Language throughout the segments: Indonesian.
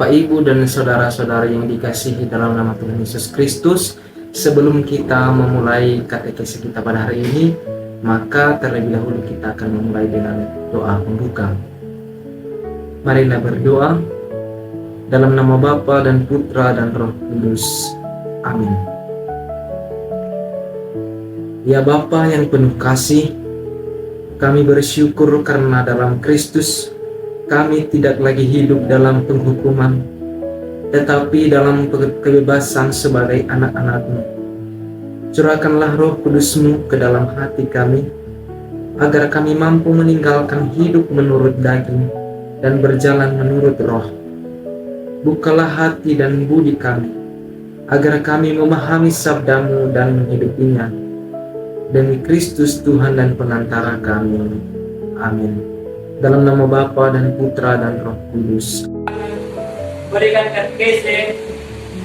Bapak, Ibu, dan saudara-saudara yang dikasihi dalam nama Tuhan Yesus Kristus, sebelum kita memulai katekesi kita pada hari ini, maka terlebih dahulu kita akan memulai dengan doa pembuka. Marilah berdoa dalam nama Bapa dan Putra dan Roh Kudus. Amin. Ya Bapa yang penuh kasih, kami bersyukur karena dalam Kristus kami tidak lagi hidup dalam penghukuman, tetapi dalam kebebasan sebagai anak-anak-Mu. Curahkanlah Roh Kudus-Mu ke dalam hati kami, agar kami mampu meninggalkan hidup menurut daging dan berjalan menurut Roh. Bukalah hati dan budi kami, agar kami memahami sabda-Mu dan menghidupinya. Demi Kristus Tuhan dan Penantara kami. Amin. Dalam nama Bapa dan Putra dan Roh Kudus. Berikan katekese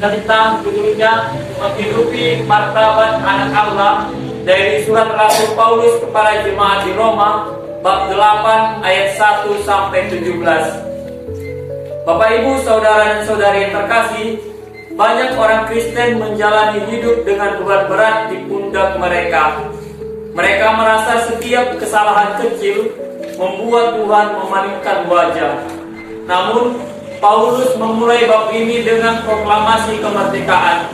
tentang judulnya menghidupi martabat anak Allah dari surat Rasul Paulus kepada jemaat di Roma bab 8 ayat 1 sampai 17. Bapak, Ibu, saudara dan saudari yang terkasih, banyak orang Kristen menjalani hidup dengan beban berat di pundak mereka. Mereka merasa setiap kesalahan kecil membuat Tuhan memalingkan wajah. Namun, Paulus memulai bab ini dengan proklamasi kemerdekaan.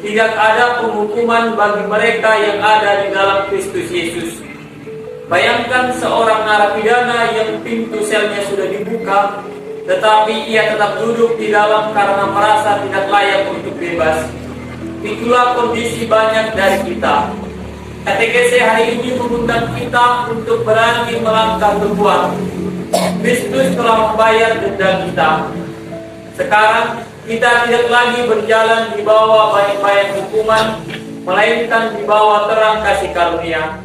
Tidak ada penghukuman bagi mereka yang ada di dalam Kristus Yesus. Bayangkan seorang narapidana yang pintu selnya sudah dibuka, tetapi ia tetap duduk di dalam karena merasa tidak layak untuk bebas. Itulah kondisi banyak dari kita. Katekese hari ini mengundang kita untuk berani melangkah keluar. Kristus telah membayar denda kita. Sekarang kita tidak lagi berjalan di bawah bayang-bayang hukuman, melainkan di bawah terang kasih karunia.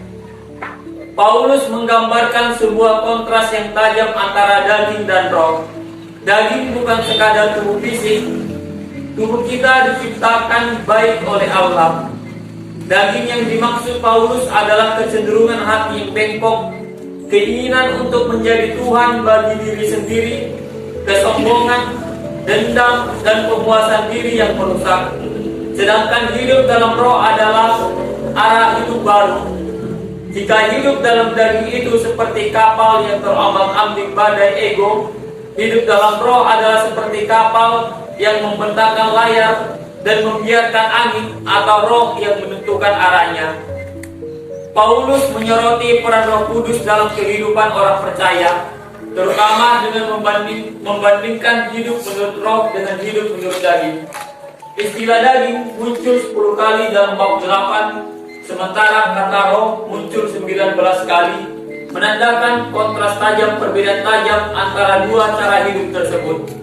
Paulus menggambarkan sebuah kontras yang tajam antara daging dan roh. Daging bukan sekadar tubuh fisik. Tubuh kita diciptakan baik oleh Allah. Daging yang dimaksud Paulus adalah kecenderungan hati yang bengkok, keinginan untuk menjadi Tuhan bagi diri sendiri, kesombongan, dendam, dan pemuasan diri yang merusak. Sedangkan hidup dalam roh adalah arah hidup baru. Jika hidup dalam daging itu seperti kapal yang terombang-ambing badai ego, hidup dalam roh adalah seperti kapal yang membentangkan layar dan membiarkan angin atau roh yang menentukan arahnya. Paulus menyoroti peran Roh Kudus dalam kehidupan orang percaya, terutama dengan membandingkan hidup menurut roh dengan hidup menurut daging. Istilah daging muncul 10 kali dalam bab 8, sementara kata roh muncul 19 kali, menandakan kontras tajam, perbedaan tajam antara dua cara hidup tersebut.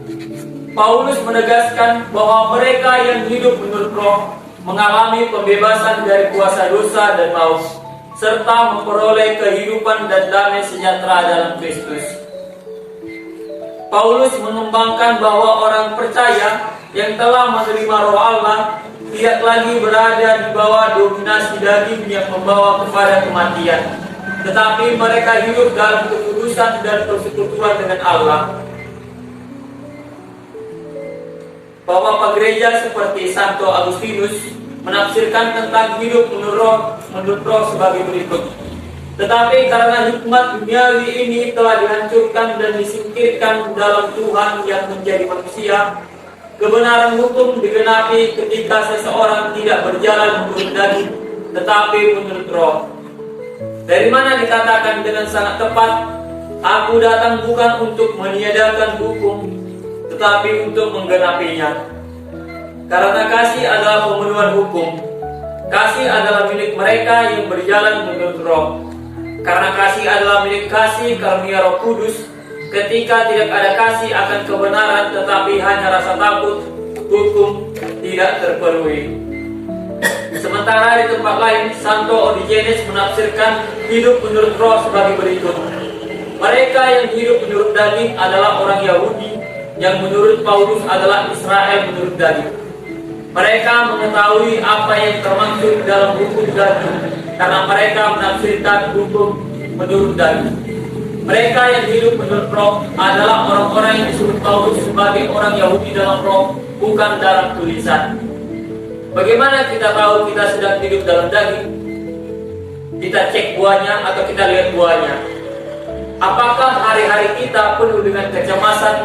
Paulus menegaskan bahwa mereka yang hidup menurut roh mengalami pembebasan dari kuasa dosa dan maut, serta memperoleh kehidupan dan damai sejahtera dalam Kristus. Paulus mengembangkan bahwa orang percaya yang telah menerima roh Allah tidak lagi berada di bawah dominasi daging yang membawa kepada kematian, tetapi mereka hidup dalam kekudusan dan persekutuan dengan Allah. Bapak gereja seperti Santo Agustinus menafsirkan tentang hidup menurut roh sebagai berikut. Tetapi karena hikmat duniawi ini telah dihancurkan dan disingkirkan dalam Tuhan yang menjadi manusia, kebenaran hukum digenapi ketika seseorang tidak berjalan menurut daging, tetapi menurut roh. Dari mana dikatakan dengan sangat tepat, "Aku datang bukan untuk meniadakan hukum, tetapi untuk menggenapinya." Karena kasih adalah pemenuhan hukum. Kasih adalah milik mereka yang berjalan menurut roh. Karena kasih adalah milik kasih karunia Roh Kudus, ketika tidak ada kasih akan kebenaran tetapi hanya rasa takut, hukum tidak terpenuhi. Sementara di tempat lain, Santo Origenes menafsirkan hidup menurut roh sebagai berikut. Mereka yang hidup menurut daging adalah orang Yahudi, yang menurut Paulus adalah Israel menurut daging. Mereka mengetahui apa yang termaksud dalam hukum daging, karena mereka menafsirkan hukum menurut daging. Mereka yang hidup menurut roh adalah orang-orang yang disebut Paulus sebagai orang Yahudi dalam roh, bukan dalam tulisan. Bagaimana kita tahu kita sedang hidup dalam daging? Kita cek buahnya atau kita lihat buahnya. Apakah hari-hari kita penuh dengan kecemasan,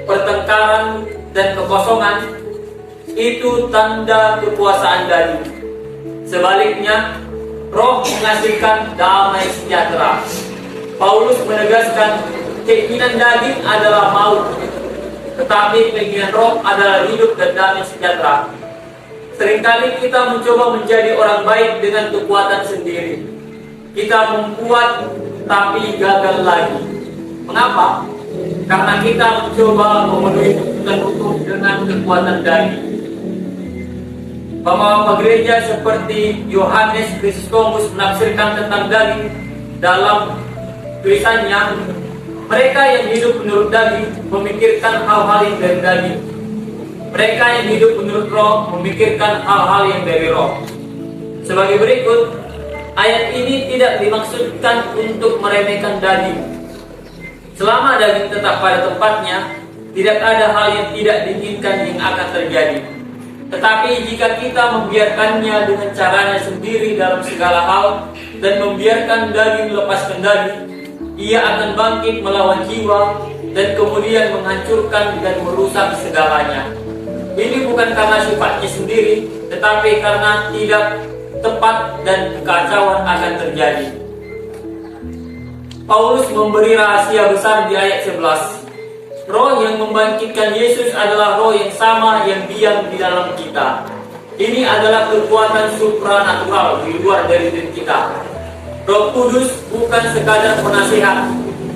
pertengkaran, dan kekosongan? Itu tanda kekuasaan daging. Sebaliknya, roh menghasilkan damai sejahtera. Paulus menegaskan keinginan daging adalah maut, tetapi keinginan roh adalah hidup dan damai sejahtera. Seringkali kita mencoba menjadi orang baik dengan kekuatan sendiri. Kita membuat tapi gagal lagi. Mengapa? Karena kita mencoba memenuhi kebutuhan hukum dengan kekuatan daging. Bapak-bapak gereja seperti Yohanes Chrysostomus menafsirkan tentang daging dalam tulisannya, mereka yang hidup menurut daging memikirkan hal-hal yang dari daging. Mereka yang hidup menurut roh memikirkan hal-hal yang dari roh. Sebagai berikut, ayat ini tidak dimaksudkan untuk meremehkan daging. Selama daging tetap pada tempatnya, tidak ada hal yang tidak diinginkan yang akan terjadi. Tetapi jika kita membiarkannya dengan caranya sendiri dalam segala hal dan membiarkan daging lepas kendali, ia akan bangkit melawan jiwa dan kemudian menghancurkan dan merusak segalanya. Ini bukan karena sifatnya sendiri, tetapi karena tidak tepat dan kekacauan akan terjadi. Paulus memberi rahasia besar di ayat 11. Roh yang membangkitkan Yesus adalah roh yang sama yang diam di dalam kita. Ini adalah kekuatan supranatural di luar dari diri kita. Roh Kudus bukan sekadar penasihat,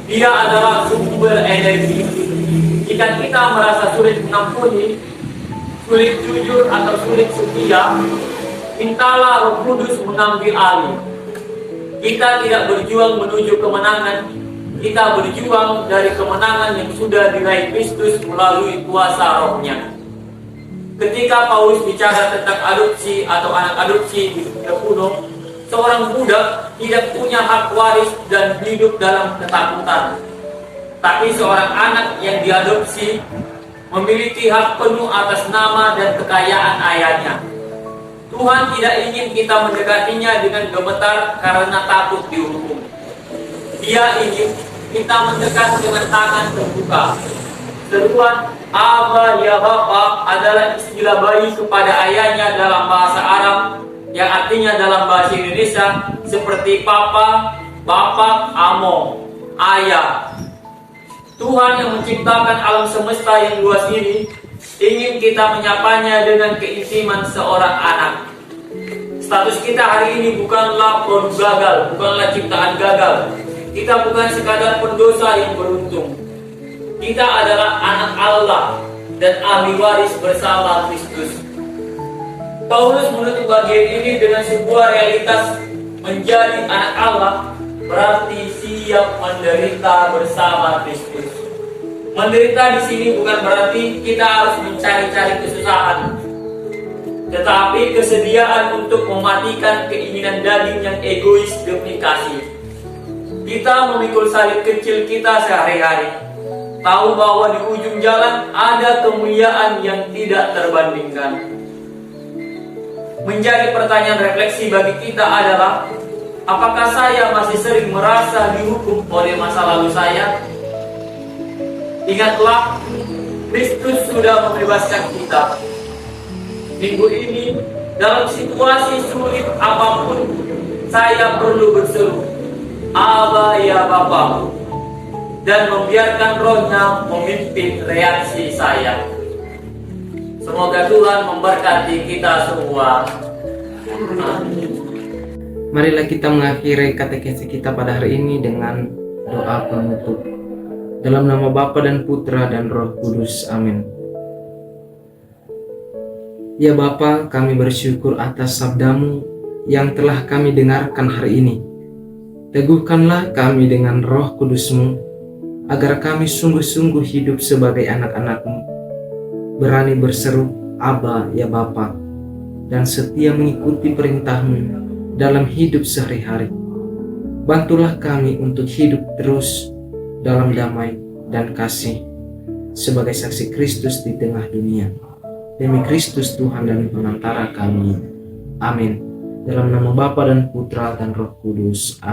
dia adalah sumber energi. Jika kita merasa sulit mengampuni, sulit jujur atau sulit setia, mintalah Roh Kudus mengambil alih. Kita tidak berjuang menuju kemenangan, kita berjuang dari kemenangan yang sudah diraih Kristus melalui kuasa Roh-Nya. Ketika Paulus bicara tentang adopsi atau anak adopsi di dunia kuno, seorang budak tidak punya hak waris dan hidup dalam ketakutan. Tapi seorang anak yang diadopsi memiliki hak penuh atas nama dan kekayaan ayahnya. Tuhan tidak ingin kita mendekatinya dengan gemetar karena takut dihukum. Dia ingin kita mendekat dengan tangan terbuka. Seruan Aba ya Bapa adalah istilah bayi kepada ayahnya dalam bahasa Arab, yang artinya dalam bahasa Indonesia seperti Papa, Bapak, Amo, Ayah. Tuhan yang menciptakan alam semesta yang luas ini ingin kita menyapanya dengan keintiman seorang anak. Status kita hari ini bukanlah produk gagal, bukanlah ciptaan gagal. Kita bukan sekadar pendosa yang beruntung. Kita adalah anak Allah dan ahli waris bersama Kristus. Paulus menutup bagian ini dengan sebuah realitas: menjadi anak Allah berarti siap menderita bersama Kristus. Menderita di sini bukan berarti kita harus mencari-cari kesusahan, tetapi kesediaan untuk mematikan keinginan daging yang egois demi kasih. Kita memikul salib kecil kita sehari-hari, tahu bahwa di ujung jalan ada kemuliaan yang tidak terbandingkan. Menjadi pertanyaan refleksi bagi kita adalah, apakah saya masih sering merasa dihukum oleh masa lalu saya? Ingatlah, Kristus sudah membebaskan kita. Minggu ini, dalam situasi sulit apapun, saya perlu berseru, Aba ya Bapa, dan membiarkan Roh-Nya memimpin reaksi saya. Semoga Tuhan memberkati kita semua. Amin. Marilah kita mengakhiri katekesi kita pada hari ini dengan doa penutup. Dalam nama Bapa dan Putra dan Roh Kudus. Amin. Ya Bapa, kami bersyukur atas sabda-Mu yang telah kami dengarkan hari ini. Teguhkanlah kami dengan Roh Kudus-Mu, agar kami sungguh-sungguh hidup sebagai anak-anak-Mu, berani berseru Aba ya Bapa, dan setia mengikuti perintah-Mu dalam hidup sehari-hari. Bantulah kami untuk hidup terus dalam damai dan kasih sebagai saksi Kristus di tengah dunia. Demi Kristus Tuhan dan Penantara kami. Amin. Dalam nama Bapa dan Putra dan Roh Kudus. Amin.